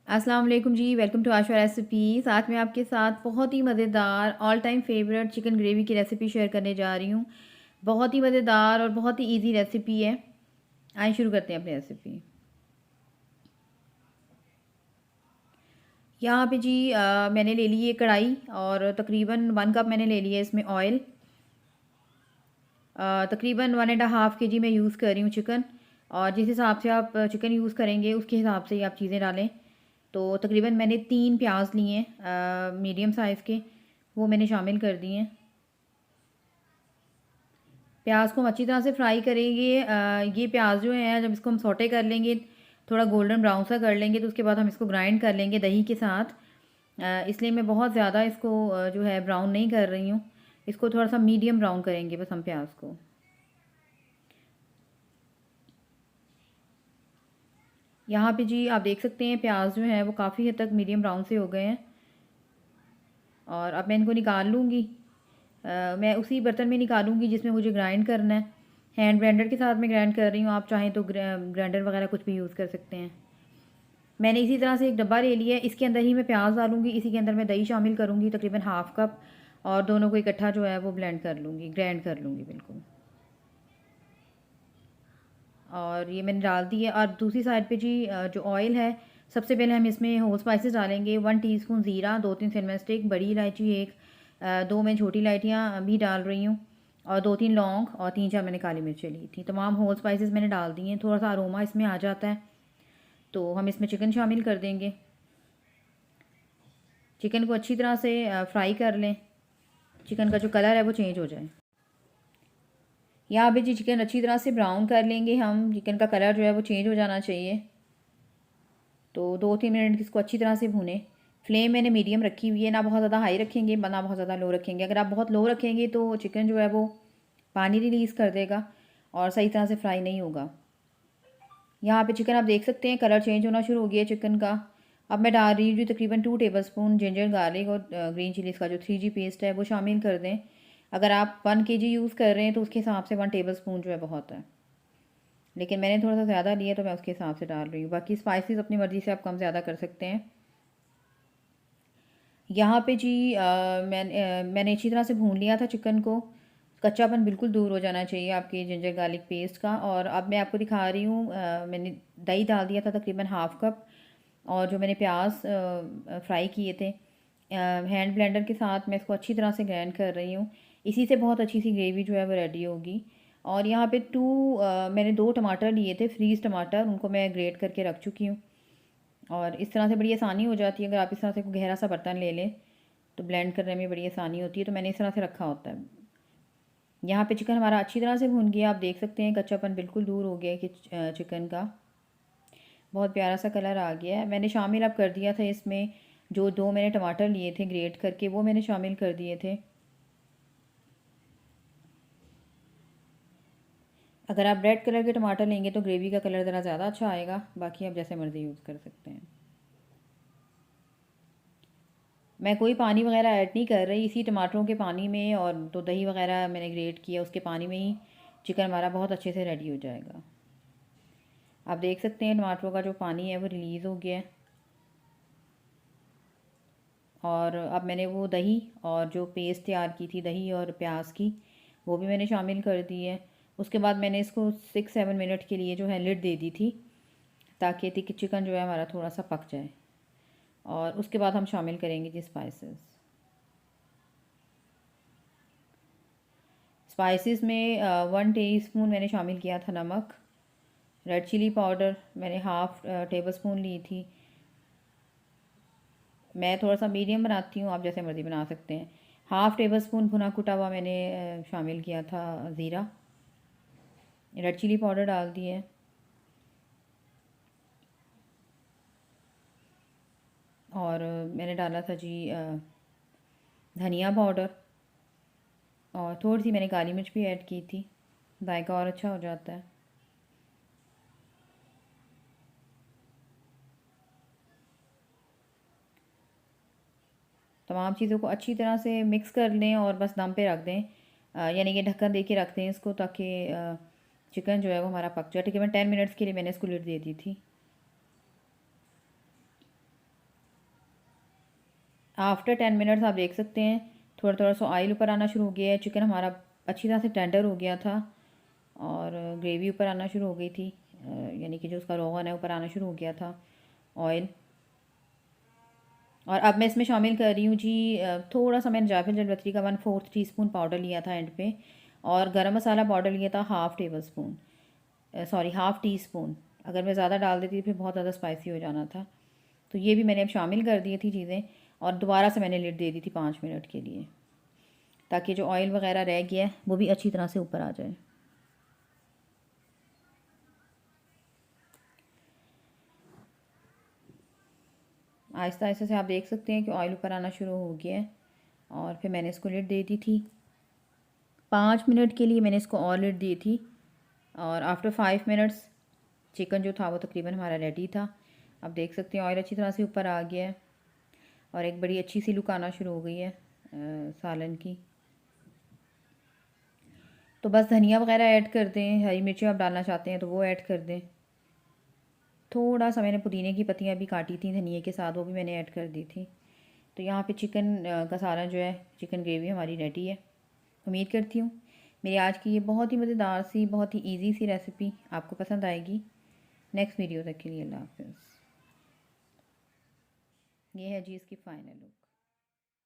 अस्सलाम वालेकुम जी, welcome to Asha recipes. आज मैं आपके साथ बहुत ही मज़ेदार all time favourite chicken gravy की रेसिपी शेयर करने जा रही हूँ। बहुत ही मज़ेदार और बहुत ही इजी रेसिपी है। आइए शुरू करते हैं अपनी रेसिपी। यहाँ पे जी मैंने ले ली है कढ़ाई और तकरीबन 1 कप मैंने ले लिया है इसमें ऑयल। तकरीबन 1.5 केजी मैं यूज़ कर रही हूँ चिकन, और जिस हिसाब से आप चिकन यूज़ करेंगे उसके हिसाब से ही आप चीज़ें डालें। तो तकरीबन मैंने 3 प्याज लिए हैं मीडियम साइज़ के, वो मैंने शामिल कर दिए हैं। प्याज को हम अच्छी तरह से फ्राई करेंगे। ये प्याज जो है जब इसको हम सौटे कर लेंगे, थोड़ा गोल्डन ब्राउन सा कर लेंगे, तो उसके बाद हम इसको ग्राइंड कर लेंगे दही के साथ। इसलिए मैं बहुत ज़्यादा इसको जो है ब्राउन नहीं कर रही हूँ। इसको थोड़ा सा मीडियम ब्राउन करेंगे बस हम प्याज को। यहाँ पे जी आप देख सकते हैं प्याज जो है वो काफ़ी हद तक मीडियम ब्राउन से हो गए हैं, और अब मैं इनको निकाल लूँगी। मैं उसी बर्तन में निकालूँगी जिसमें मुझे ग्राइंड करना है। हैंड ब्लेंडर के साथ मैं ग्राइंड कर रही हूँ, आप चाहें तो ग्राइंडर वगैरह कुछ भी यूज़ कर सकते हैं। मैंने इसी तरह से एक डब्बा ले लिया है, इसके अंदर ही मैं प्याज डालूँगी, इसी के अंदर मैं दही शामिल करूँगी तकरीबन हाफ़ कप, और दोनों को इकट्ठा जो है वो ब्लेंड कर लूँगी, ग्राइंड कर लूँगी बिल्कुल। और ये मैंने डाल दी है। और दूसरी साइड पे जी जो ऑयल है, सबसे पहले हम इसमें होल स्पाइसेस डालेंगे। 1 टीस्पून ज़ीरा, 2-3 सिनेमन स्टिक, बड़ी इलायची एक, 2 मैं छोटी इलायचियाँ भी डाल रही हूँ, और 2-3 लौंग और 3-4 मैंने काली मिर्चें ली थी। तमाम होल स्पाइसेस मैंने डाल दिए हैं। थोड़ा सा अरोमा इसमें आ जाता है, तो हम इसमें चिकन शामिल कर देंगे। चिकन को अच्छी तरह से फ्राई कर लें, चिकन का जो कलर है वो चेंज हो जाए। यहाँ पे जी चिकन अच्छी तरह से ब्राउन कर लेंगे हम, चिकन का कलर जो है वो चेंज हो जाना चाहिए। तो 2-3 मिनट इसको अच्छी तरह से भूनें। फ्लेम मैंने मीडियम रखी हुई है, ना बहुत ज़्यादा हाई रखेंगे ना बहुत ज़्यादा लो रखेंगे। अगर आप बहुत लो रखेंगे तो चिकन जो है वो पानी रिलीज़ कर देगा और सही तरह से फ्राई नहीं होगा। यहाँ पे चिकन आप देख सकते हैं कलर चेंज होना शुरू हो गया है चिकन का। अब मैं डाल रही हूँ तकरीबन 2 टेबलस्पून जिंजर गार्लिक और ग्रीन चिलीज़ का जो 3G पेस्ट है वो शामिल कर दें। अगर आप 1 केजी यूज़ कर रहे हैं तो उसके हिसाब से 1 टेबलस्पून जो है बहुत है, लेकिन मैंने थोड़ा सा ज़्यादा लिया तो मैं उसके हिसाब से डाल रही हूँ। बाकी स्पाइसेस अपनी मर्ज़ी से आप कम ज़्यादा कर सकते हैं। यहाँ पे जी मैंने अच्छी तरह से भून लिया था चिकन को। कच्चापन बिल्कुल दूर हो जाना चाहिए आपके जिंजर गार्लिक पेस्ट का। और अब मैं आपको दिखा रही हूँ, मैंने दही डाल दिया था तकरीबन हाफ़ कप, और जो मैंने प्याज फ्राई किए थे हैंड ब्लेंडर के साथ मैं इसको अच्छी तरह से ग्राइंड कर रही हूँ। इसी से बहुत अच्छी सी ग्रेवी जो है वो रेडी होगी। और यहाँ पे मैंने 2 टमाटर लिए थे, फ्रीज़ टमाटर, उनको मैं ग्रेट करके रख चुकी हूँ। और इस तरह से बड़ी आसानी हो जाती है, अगर आप इस तरह से कोई गहरा सा बर्तन ले लें तो ब्लेंड करने में बड़ी आसानी होती है। तो मैंने इस तरह से रखा होता है। यहाँ पे चिकन हमारा अच्छी तरह से भून गया, आप देख सकते हैं कच्चापन बिल्कुल दूर हो गया है कि चिकन का बहुत प्यारा सा कलर आ गया है। मैंने शामिल अब कर दिया था इसमें जो 2 मैंने टमाटर लिए थे ग्रेट करके, वो मैंने शामिल कर दिए थे। अगर आप रेड कलर के टमाटर लेंगे तो ग्रेवी का कलर ज़रा ज़्यादा अच्छा आएगा, बाकी आप जैसे मर्ज़ी यूज़ कर सकते हैं। मैं कोई पानी वगैरह ऐड नहीं कर रही, इसी टमाटरों के पानी में और तो दही वगैरह मैंने ग्रेट किया उसके पानी में ही चिकन हमारा बहुत अच्छे से रेडी हो जाएगा। आप देख सकते हैं टमाटरों का जो पानी है वो रिलीज़ हो गया है। और अब मैंने वो दही और जो पेस्ट तैयार की थी दही और प्याज की, वो भी मैंने शामिल कर दी है। उसके बाद मैंने इसको 6-7 मिनट के लिए जो है लिड दे दी थी, ताकि चिकन जो है हमारा थोड़ा सा पक जाए। और उसके बाद हम शामिल करेंगे जी स्पाइसेस। स्पाइसेस में 1 टीस्पून मैंने शामिल किया था नमक। रेड चिली पाउडर मैंने हाफ़ टेबल स्पून ली थी। मैं थोड़ा सा मीडियम बनाती हूँ, आप जैसे मर्ज़ी बना सकते हैं। हाफ़ टेबल स्पून भुना कुटा हुआ मैंने शामिल किया था ज़ीरा। रेड चिली पाउडर डाल दी है। और मैंने डाला था जी धनिया पाउडर, और थोड़ी सी मैंने काली मिर्च भी ऐड की थी, जायका और अच्छा हो जाता है। तमाम चीज़ों को अच्छी तरह से मिक्स कर लें और बस दम पे रख दें, यानी कि ढक्कन दे के रख दें इसको, ताकि चिकन जो है वो हमारा पक जाए। तकरीबन 10 मिनट्स के लिए मैंने इसको लिड दे दी थी। आफ्टर 10 मिनट्स आप देख सकते हैं थोड़ा थोड़ा सा ऑयल ऊपर आना शुरू हो गया है। चिकन हमारा अच्छी तरह से टेंडर हो गया था और ग्रेवी ऊपर आना शुरू हो गई थी, यानी कि जो उसका रोगन है ऊपर आना शुरू हो गया था ऑयल। और अब मैं इसमें शामिल कर रही हूँ जी थोड़ा सा मैंने जायफल जलवतरी का 1/4 टीस्पून पाउडर लिया था एंड पे, और गरम मसाला पाउडर लिया था half table spoon, sorry half tea spoon. अगर मैं ज़्यादा डाल देती फिर बहुत ज़्यादा स्पाइसी हो जाना था। तो ये भी मैंने अब शामिल कर दी थी चीज़ें, और दोबारा से मैंने लिड दे दी थी 5 मिनट के लिए, ताकि जो ऑयल वगैरह रह गया है वो भी अच्छी तरह से ऊपर आ जाए। आहिस्ता आहिस्ता से आप देख सकते हैं कि ऑयल ऊपर आना शुरू हो गया है, और फिर मैंने इसको लिड दे दी थी 5 मिनट के लिए। मैंने इसको और लिड दी थी, और आफ्टर 5 मिनट्स चिकन जो था वो तकरीबन हमारा रेडी था। अब देख सकते हैं ऑयल अच्छी तरह से ऊपर आ गया है, और एक बड़ी अच्छी सी लुक आना शुरू हो गई है सालन की। तो बस धनिया वगैरह ऐड कर दें, हरी मिर्ची आप डालना चाहते हैं तो वो ऐड कर दें। थोड़ा सा मैंने पुदीने की पत्तियाँ भी काटी थी धनिए के साथ, वो भी मैंने ऐड कर दी थी। तो यहाँ पे चिकन का सारा जो है चिकन ग्रेवी हमारी रेडी है। उम्मीद करती हूँ मेरी आज की ये बहुत ही मज़ेदार सी, बहुत ही इजी सी रेसिपी आपको पसंद आएगी। नेक्स्ट वीडियो तक के लिए अल्लाह हाफ़िज़। ये है जी इसकी फ़ाइनल लुक।